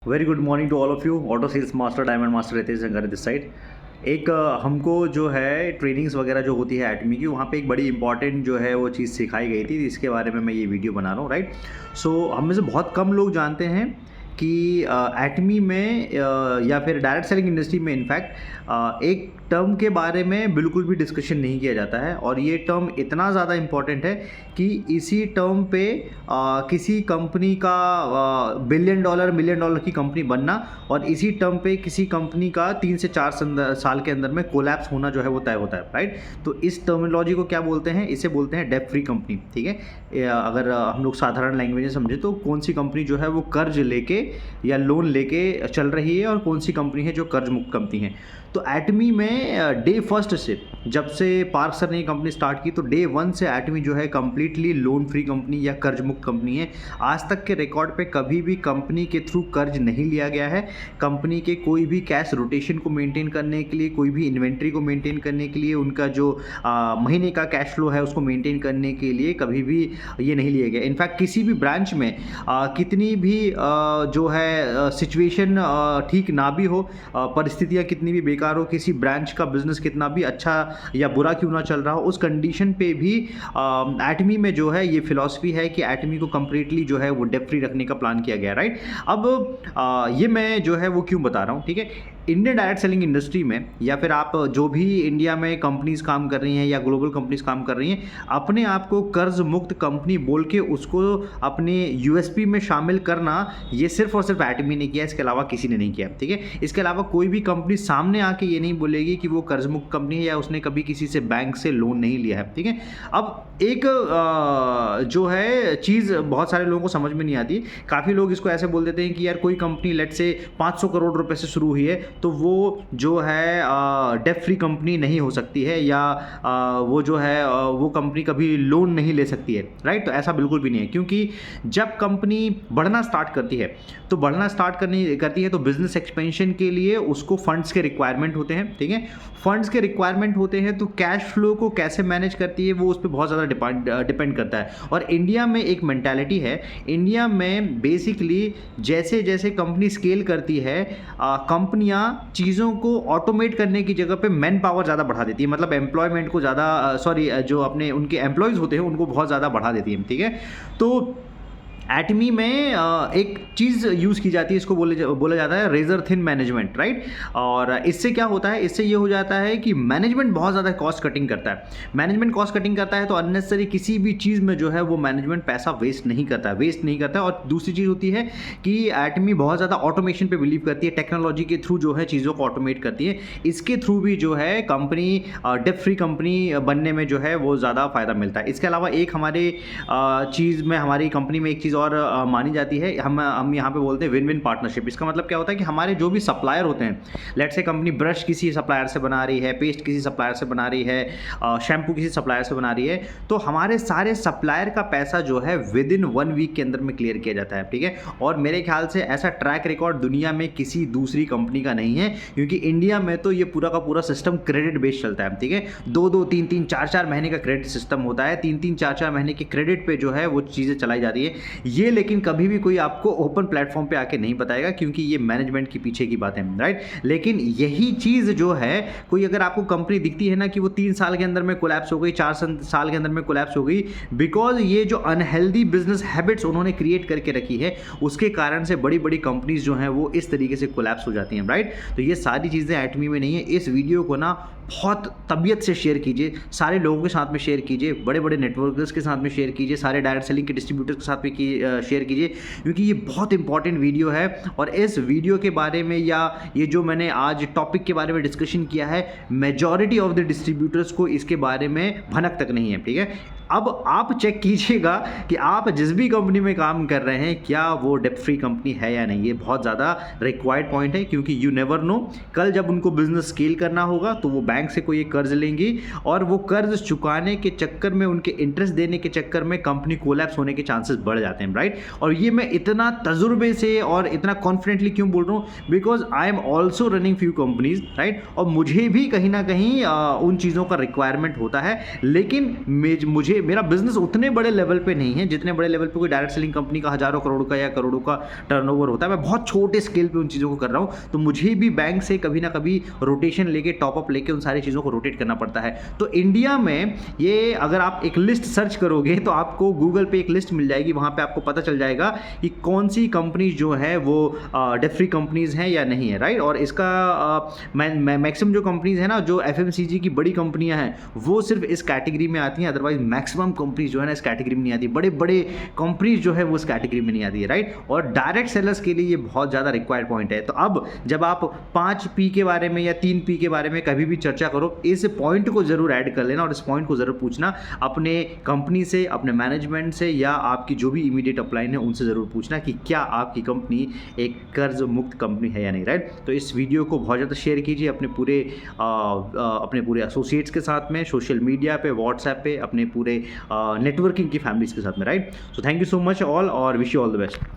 Very good morning to all of you. Auto sales master diamond master Ritesh Shankar this side. एक हमको जो है trainings वगैरह जो होती है एटमी की, वहाँ पे एक बड़ी इंपॉर्टेंट जो है वो चीज़ सिखाई गई थी, इसके बारे में मैं ये वीडियो बना रहा हूँ। राइट, सो हम में से बहुत कम लोग जानते हैं कि एटमी में या फिर डायरेक्ट सेलिंग इंडस्ट्री में इनफैक्ट एक टर्म के बारे में बिल्कुल भी डिस्कशन नहीं किया जाता है, और ये टर्म इतना ज़्यादा इम्पॉर्टेंट है कि इसी टर्म पे किसी कंपनी का बिलियन डॉलर मिलियन डॉलर की कंपनी बनना, और इसी टर्म पे किसी कंपनी का 3 से 4 साल के अंदर में कोलैप्स होना जो है वो तय होता है। राइट, तो इस टर्मिनोलॉजी को क्या बोलते हैं? इसे बोलते हैं डेब्ट फ्री कंपनी। ठीक है, अगर हम लोग साधारण लैंग्वेज में समझे तो कौन सी कंपनी जो है वो कर्ज लेके या लोन लेके चल रही है, और कौन सी कंपनी है जो कर्ज मुक्त कंपनी है। तो एटमी में डे फर्स्ट से, जब से पार्क सर ने कंपनी स्टार्ट की, तो डे 1 से एटमी जो है कम्प्लीटली लोन फ्री कंपनी या कर्ज मुक्त कंपनी है। आज तक के रिकॉर्ड पे कभी भी कंपनी के थ्रू कर्ज नहीं लिया गया है। कंपनी के कोई भी कैश रोटेशन को मेंटेन करने के लिए, कोई भी इन्वेंट्री को मेंटेन करने के लिए, उनका जो महीने का कैश फ्लो है उसको मेंटेन करने के लिए कभी भी ये नहीं लिया गया। इनफैक्ट किसी भी ब्रांच में कितनी भी जो है सिचुएशन ठीक ना भी हो, परिस्थितियाँ कितनी भी बेकार हो, किसी ब्रांच का बिजनेस कितना भी अच्छा या बुरा क्यों ना चल रहा हो, उस कंडीशन पे भी एटमी में जो है ये फिलॉसफी है कि एटमी को कंप्लीटली जो है वो डेब्ट फ्री रखने का प्लान किया गया। राइट, अब ये मैं जो है वो क्यों बता रहा हूँ? ठीक है, इंडियन डायरेक्ट सेलिंग इंडस्ट्री में, या फिर आप जो भी इंडिया में कंपनीज काम कर रही हैं या ग्लोबल कंपनीज काम कर रही हैं, अपने आप को कर्ज मुक्त कंपनी बोल के उसको अपने यूएसपी में शामिल करना, ये सिर्फ और सिर्फ एटमी ने किया, इसके अलावा किसी ने नहीं किया। ठीक है, इसके अलावा कोई भी कंपनी सामने आके ये नहीं बोलेगी कि वो कर्ज मुक्त कंपनी है या उसने कभी किसी से बैंक से लोन नहीं लिया है। ठीक है, अब एक जो है चीज़ बहुत सारे लोगों को समझ में नहीं आती। काफ़ी लोग इसको ऐसे बोल देते हैं कि यार कोई कंपनी लेट से 500 करोड़ रुपए से शुरू हुई है तो वो जो है डेब्ट फ्री कंपनी नहीं हो सकती है, या वो जो है वो कंपनी कभी लोन नहीं ले सकती है। राइट, तो ऐसा बिल्कुल भी नहीं है, क्योंकि जब कंपनी बढ़ना स्टार्ट करती है तो बिजनेस एक्सपेंशन के लिए उसको फंड्स के रिक्वायरमेंट होते हैं। ठीक है, फंड्स के रिक्वायरमेंट होते हैं तो कैश फ्लो को कैसे मैनेज करती है वो उस पर बहुत ज़्यादा डिपेंड करता है। और इंडिया में एक मेंटालिटी है, इंडिया में बेसिकली जैसे जैसे कंपनी स्केल करती है, कंपनियां चीज़ों को ऑटोमेट करने की जगह पे मैन पावर ज़्यादा बढ़ा देती है, मतलब एम्प्लॉयमेंट को ज़्यादा जो अपने उनके एम्प्लॉयज़ होते हैं उनको बहुत ज़्यादा बढ़ा देती है। ठीक है, तो एटमी में एक चीज़ यूज़ की जाती है, इसको बोला जाता है रेजर थिन मैनेजमेंट। राइट, और इससे क्या होता है? इससे ये हो जाता है कि मैनेजमेंट बहुत ज़्यादा कॉस्ट कटिंग करता है। मैनेजमेंट कॉस्ट कटिंग करता है तो अननेसेसरी किसी भी चीज़ में जो है वो मैनेजमेंट पैसा वेस्ट नहीं करता है। और दूसरी चीज़ होती है कि एटमी बहुत ज़्यादा ऑटोमेशन पे बिलीव करती है, टेक्नोलॉजी के थ्रू जो है चीज़ों को ऑटोमेट करती है। इसके थ्रू भी जो है कंपनी डेब्ट फ्री कंपनी बनने में जो है वो ज़्यादा फ़ायदा मिलता है। इसके अलावा एक हमारे चीज़ में, हमारी कंपनी में एक चीज़ और मानी जाती है, हम यहाँ पे बोलते हैं विन विन पार्टनरशिप। इसका मतलब क्या होता है कि हमारे जो भी सप्लायर होते हैं, लेट्स से कंपनी ब्रश किसी सप्लायर से बना रही है, पेस्ट किसी सप्लायर से बना रही है, शैम्पू किसी सप्लायर से बना रही है, तो हमारे सारे सप्लायर का पैसा जो है विद इन 1 वीक के अंदर में क्लियर किया जाता है। ठीक है, और मेरे ख्याल से ऐसा ट्रैक रिकॉर्ड दुनिया में किसी दूसरी कंपनी का नहीं है, क्योंकि इंडिया में तो ये पूरा का पूरा सिस्टम क्रेडिट बेस्ड चलता है। ठीक है, 2-2, 3-3, 4-4 महीने का क्रेडिट सिस्टम होता है, 3-3, 4-4 महीने के क्रेडिट पे जो है वो चीज़ें चलाई जाती है। ये लेकिन कभी भी कोई आपको ओपन प्लेटफॉर्म पे आके नहीं बताएगा, क्योंकि ये मैनेजमेंट के पीछे की बात है। राइट, लेकिन यही चीज़ जो है, कोई अगर आपको कंपनी दिखती है ना कि वो 3 साल के अंदर में कोलैप्स हो गई, 4 साल के अंदर में कोलैप्स हो गई, बिकॉज ये जो अनहेल्दी बिजनेस हैबिट्स उन्होंने क्रिएट करके रखी है, उसके कारण से बड़ी बड़ी कंपनीज जो हैं वो इस तरीके से कोलैप्स हो जाती हैं। राइट, तो ये सारी चीज़ें एटमी में नहीं है। इस वीडियो को ना बहुत तबीयत से शेयर कीजिए, सारे लोगों के साथ में शेयर कीजिए, बड़े बड़े नेटवर्कर्स के साथ में शेयर कीजिए, सारे डायरेक्ट सेलिंग के डिस्ट्रीब्यूटर्स के साथ में शेयर कीजिए, क्योंकि ये बहुत इंपॉर्टेंट वीडियो है। और इस वीडियो के बारे में, या ये जो मैंने आज टॉपिक के बारे में डिस्कशन किया है, मेजॉरिटी ऑफ द डिस्ट्रीब्यूटर्स को इसके बारे में भनक तक नहीं है। ठीक है, अब आप चेक कीजिएगा कि आप जिस भी कंपनी में काम कर रहे हैं क्या वो डेब्ट फ्री कंपनी है या नहीं। ये बहुत ज़्यादा रिक्वायर्ड पॉइंट है, क्योंकि यू नेवर नो, कल जब उनको बिजनेस स्केल करना होगा तो वो बैंक से कोई एक कर्ज लेंगी, और वो कर्ज चुकाने के चक्कर में, उनके इंटरेस्ट देने के चक्कर में कंपनी कोलैप्स होने के चांसेस बढ़ जाते हैं। राइट, और ये मैं इतना तजुर्बे से और इतना कॉन्फिडेंटली क्यों बोल रहा हूँ? Because I am also running few companies. Right, और मुझे भी कहीं ना कहीं उन चीज़ों का रिक्वायरमेंट होता है, लेकिन मुझे मेरा बिजनेस उतने बड़े लेवल पे नहीं है जितने बड़े लेवल पे कोई डायरेक्ट सेलिंग कंपनी का हज़ारों करोड़ का या करोड़ों का टर्नओवर होता है। मैं बहुत छोटे स्केल पे उन चीज़ों को कर रहा हूँ, तो मुझे भी बैंक से कभी ना कभी रोटेशन लेके, टॉपअप लेके उन सारी चीज़ों को रोटेट करना पड़ता है। तो इंडिया में ये अगर आप एक लिस्ट सर्च करोगे तो आपको गूगल पे एक लिस्ट मिल जाएगी, वहाँ पे आपको पता चल जाएगा कि कौन सी कंपनी जो है वो डेट फ्री कंपनीज हैं या नहीं है, राइट। और इसका मैक्सिमम जो कंपनीज है ना, जो एफएमसीजी की बड़ी कंपनियां हैं, वो सिर्फ इस कैटेगरी में आती हैं, अदरवाइज मैक्सिमम कंपनीज जो है ना इस कैटेगरी में नहीं आती। बड़े बड़े कंपनीज जो है वो इस कैटेगरी में नहीं आती है, राइट। और डायरेक्ट सेलर्स के लिए ये बहुत ज़्यादा रिक्वायर्ड पॉइंट है। तो अब जब आप 5P के बारे में या 3P के बारे में कभी भी चर्चा करो, इस पॉइंट को जरूर ऐड कर लेना और इस पॉइंट को जरूर पूछना अपने कंपनी से, अपने मैनेजमेंट से, या आपकी जो भी इमीडिएट अपलाइन है उनसे ज़रूर पूछना कि क्या आपकी कंपनी एक कर्ज मुक्त कंपनी है या नहीं, राइट। तो इस वीडियो को बहुत ज़्यादा शेयर कीजिए अपने पूरे एसोसिएट्स के साथ में, सोशल मीडिया पे, व्हाट्सएप पे, अपने पूरे नेटवर्किंग की फैमिलीज के साथ में, right. So thank you so much all और wish you all the best.